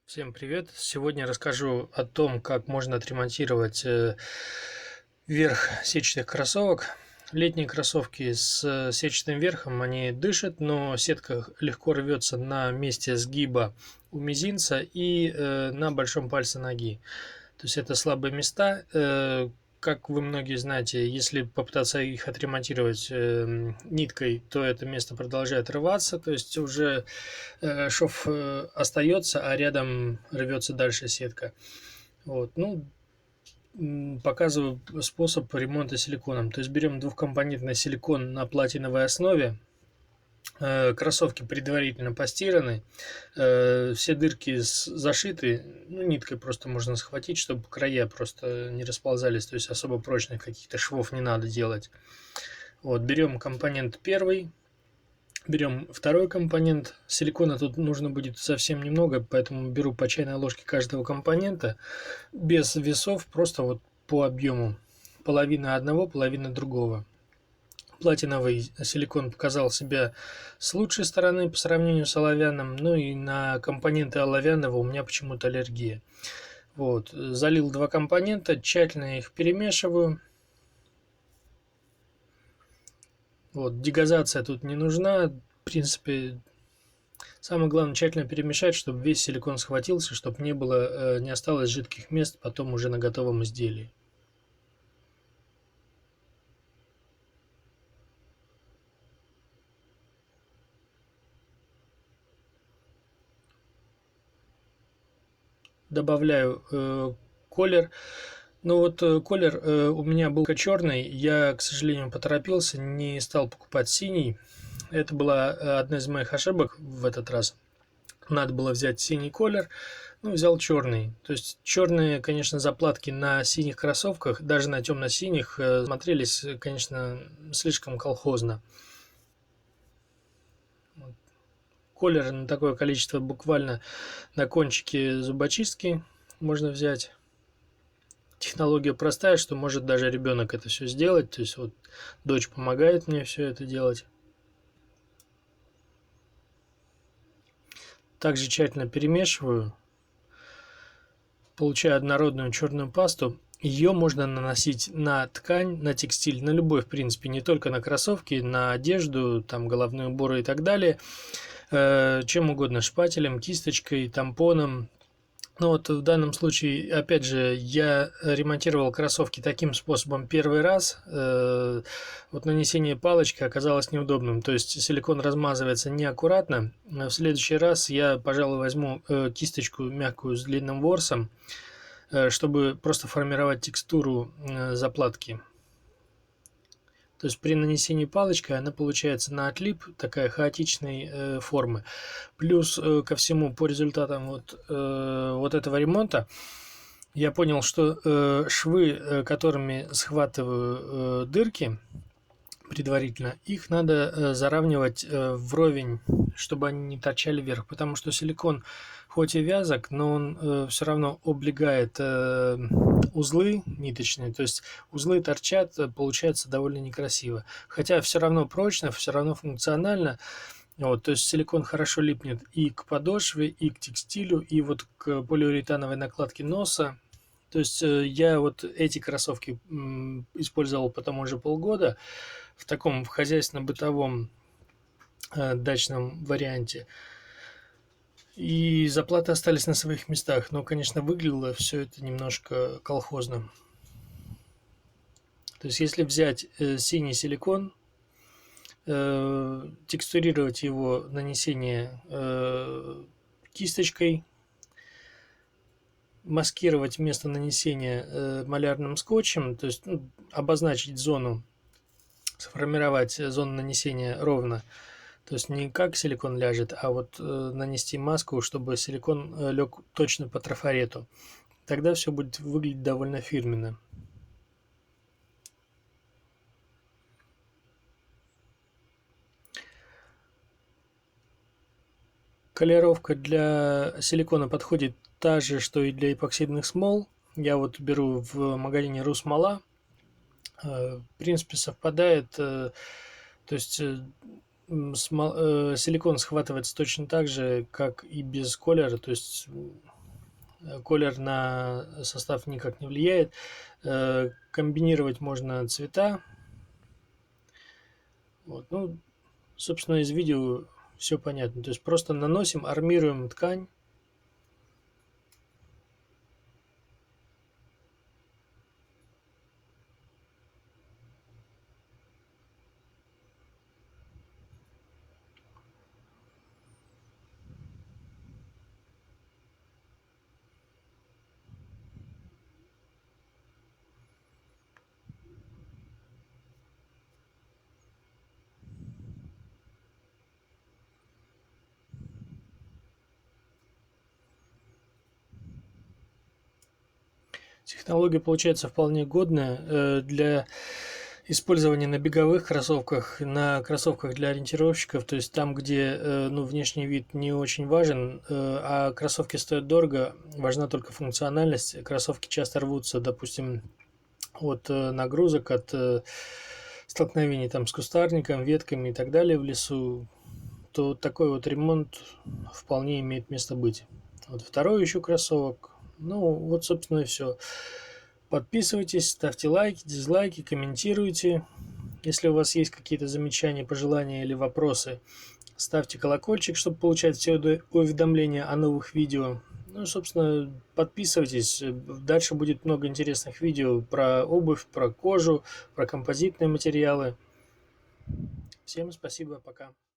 Всем привет! Сегодня расскажу о том, как можно отремонтировать верх сетчатых кроссовок. Летние кроссовки с сетчатым верхом, они дышат, но сетка легко рвется на месте сгиба у мизинца и на большом пальце ноги. То есть это слабые места. Как вы многие знаете, если попытаться их отремонтировать ниткой, то это место продолжает рваться, то есть уже шов остается, а рядом рвется дальше сетка. Вот. Ну, показываю способ ремонта силиконом. То есть берем двухкомпонентный силикон на платиновой основе. Кроссовки предварительно постираны, все дырки зашиты, ну, ниткой просто можно схватить, чтобы края просто не расползались, то есть особо прочных каких-то швов не надо делать. Вот, берем компонент первый, берем второй компонент. Силикона тут нужно будет совсем немного, поэтому беру по чайной ложке каждого компонента, без весов, просто вот по объему. Половина одного, половина другого. Платиновый силикон показал себя с лучшей стороны по сравнению с оловянным, ну и на компоненты оловянного у меня почему-то аллергия. Вот, залил два компонента, тщательно их перемешиваю. Вот, дегазация тут не нужна, в принципе, самое главное тщательно перемешать, чтобы весь силикон схватился, чтобы не осталось жидких мест потом уже на готовом изделии. Добавляю колер. Ну вот колер у меня был черный, я, к сожалению, поторопился, не стал покупать синий. Это была одна из моих ошибок в этот раз. Надо было взять синий колер, ну, взял черный. То есть черные, конечно, заплатки на синих кроссовках, даже на темно-синих, смотрелись, конечно, слишком колхозно. Колер на такое количество буквально на кончике зубочистки можно взять. Технология простая, что может даже ребенок это все сделать. То есть вот дочь помогает мне все это делать. Также тщательно перемешиваю, получаю однородную черную пасту. Ее можно наносить на ткань, на текстиль, на любой, в принципе, не только на кроссовки, на одежду, там головные уборы и так далее. Чем угодно, шпателем, кисточкой, тампоном. Ну вот в данном случае, опять же, я ремонтировал кроссовки таким способом первый раз. Вот нанесение палочкой оказалось неудобным. То есть силикон размазывается неаккуратно. В следующий раз я, пожалуй, возьму кисточку мягкую с длинным ворсом, чтобы просто формировать текстуру заплатки. То есть при нанесении палочкой она получается на отлип такая хаотичной формы. Плюс ко всему по результатам вот этого ремонта я понял, что швы, которыми схватываю дырки предварительно, их надо заравнивать вровень, чтобы они не торчали вверх, потому что силикон хоть и вязок, но он все равно облегает узлы ниточные, то есть узлы торчат, получается довольно некрасиво. Хотя все равно прочно, все равно функционально. Вот, то есть силикон хорошо липнет и к подошве, и к текстилю, и вот к полиуретановой накладке носа. То есть я вот эти кроссовки использовал потом уже полгода в таком в хозяйственно-бытовом дачном варианте. И заплаты остались на своих местах, но, конечно, выглядело все это немножко колхозно. То есть если взять синий силикон, текстурировать его нанесение кисточкой, маскировать место нанесения малярным скотчем, то есть обозначить зону, сформировать зону нанесения ровно. То есть не как силикон ляжет, а вот нанести маску, чтобы силикон лег точно по трафарету. Тогда все будет выглядеть довольно фирменно. Колировка для силикона подходит та же, что и для эпоксидных смол. Я вот беру в магазине Русмола. В принципе, совпадает. То есть силикон схватывается точно так же, как и без колера. То есть Колер на состав никак не влияет. Комбинировать можно цвета. Вот. Ну, собственно, из видео все понятно. То есть просто наносим, армируем ткань. Технология получается вполне годная для использования на беговых кроссовках, на кроссовках для ориентировщиков, то есть там, где ну, внешний вид не очень важен, а кроссовки стоят дорого, важна только функциональность. Кроссовки часто рвутся, допустим, от нагрузок, от столкновений там с кустарником, ветками и так далее в лесу, то такой вот ремонт вполне имеет место быть. Вот второй еще кроссовок. Ну, вот, собственно, и все. Подписывайтесь, ставьте лайки, дизлайки, комментируйте. Если у вас есть какие-то замечания, пожелания или вопросы, ставьте колокольчик, чтобы получать все уведомления о новых видео. Ну, собственно, подписывайтесь. Дальше будет много интересных видео про обувь, про кожу, про композитные материалы. Всем спасибо, пока.